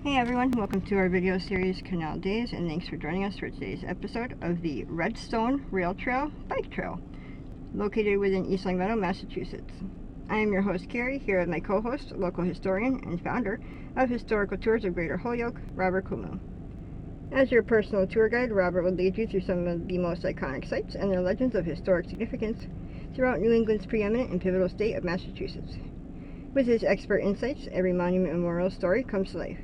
Hey everyone, welcome to our video series Canal Days, and thanks for joining us for today's episode of the Redstone Rail Trail Bike Trail, located within East Longmeadow, Massachusetts. I am your host Carrie, here with my co-host, local historian and founder of Historical Tours of Greater Holyoke, Robert Kumu. As your personal tour guide, Robert will lead you through some of the most iconic sites and their legends of historic significance throughout New England's preeminent and pivotal state of Massachusetts. With his expert insights, every monument and memorial story comes to life.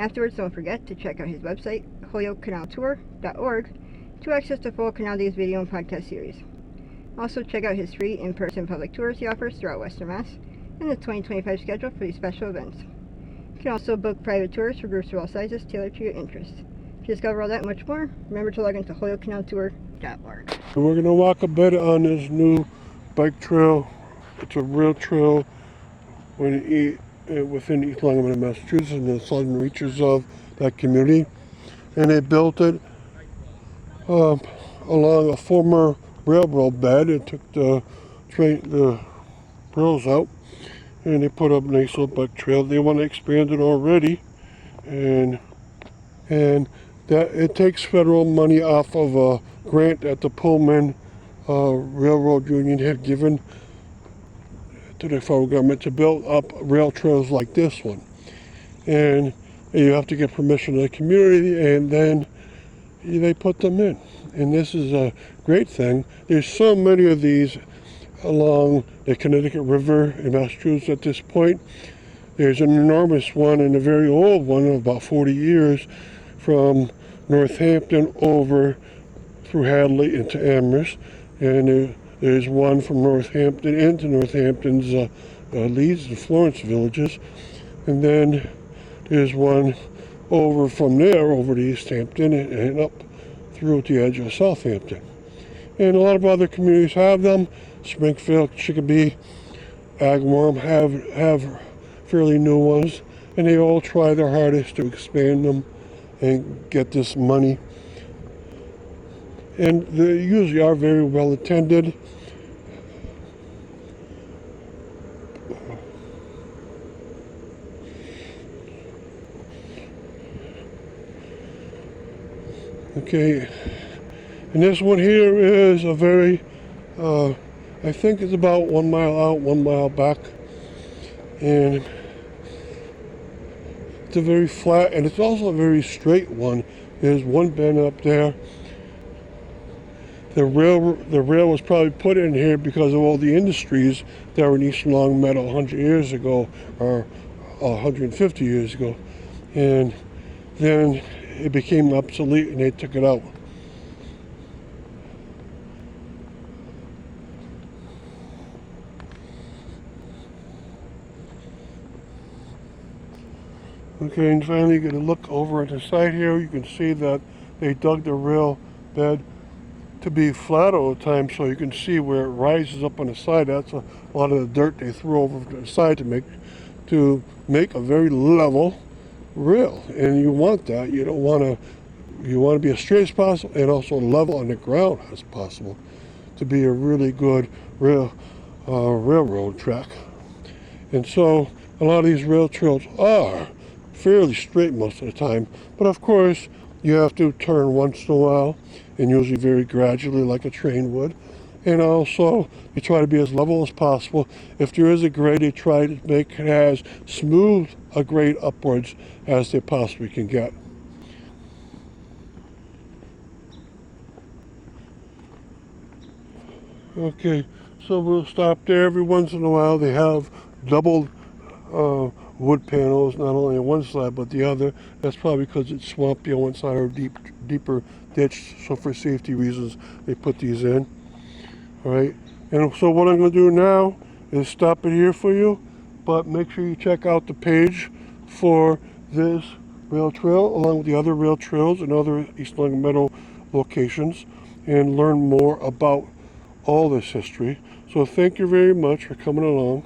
Afterwards, don't forget to check out his website, holyokecanaltour.org, to access the full Canal Days video and podcast series. Also, check out his free in-person public tours he offers throughout Western Mass and the 2025 schedule for these special events. You can also book private tours for groups of all sizes tailored to your interests. To discover all that and much more, remember to log into holyokecanaltour.org. We're going to walk a bit on this new bike trail. It's a rail trail within East Longmeadow, Massachusetts, in the southern reaches of that community. And they built it along a former railroad bed. It took the rails out, and they put up a nice little bike trail. They want to expand it already, and that it takes federal money off of a grant that the Pullman Railroad Union had given to the federal government to build up rail trails like this one. And you have to get permission of the community, and then they put them in. And this is a great thing. There's so many of these along the Connecticut River in Massachusetts at this point. There's an enormous one and a very old one of about 40 years from Northampton over through Hadley into Amherst. And there's one from Northampton into Northampton's Leeds and Florence villages. And then there's one over from there over to East Hampton and up through the edge of Southampton. And a lot of other communities have them. Springfield, Chicopee, Agawam have fairly new ones. And they all try their hardest to expand them and get this money. And they usually are very well attended. Okay, and this one here is a very, I think it's about 1 mile out, 1 mile back. And it's a very flat, and it's also a very straight one. There's one bend up there. The rail was probably put in here because of all the industries that were in East Longmeadow 100 years ago, or 150 years ago. And then it became obsolete and they took it out. Okay, and finally you get a look over at the side here. You can see that they dug the rail bed to be flat all the time, so you can see where it rises up on the side. That's a lot of the dirt they threw over to the side to make a very level rail. And you want that. You want to be as straight as possible and also level on the ground as possible to be a really good railroad track. And so a lot of these rail trails are fairly straight most of the time, but of course you have to turn once in a while, and usually very gradually like a train would. And also you try to be as level as possible. If there is a grade, you try to make it as smooth a grade upwards as they possibly can get. Okay, so we'll stop there. Every once in a while they have doubled wood panels, not only on one side but the other. That's probably because it's swampy on one side or deeper ditch, so for safety reasons they put these in. All right, and so what I'm going to do now is stop it here for you, but make sure you check out the page for this rail trail along with the other rail trails and other East Longmeadow locations, and learn more about all this history. So thank you very much for coming along.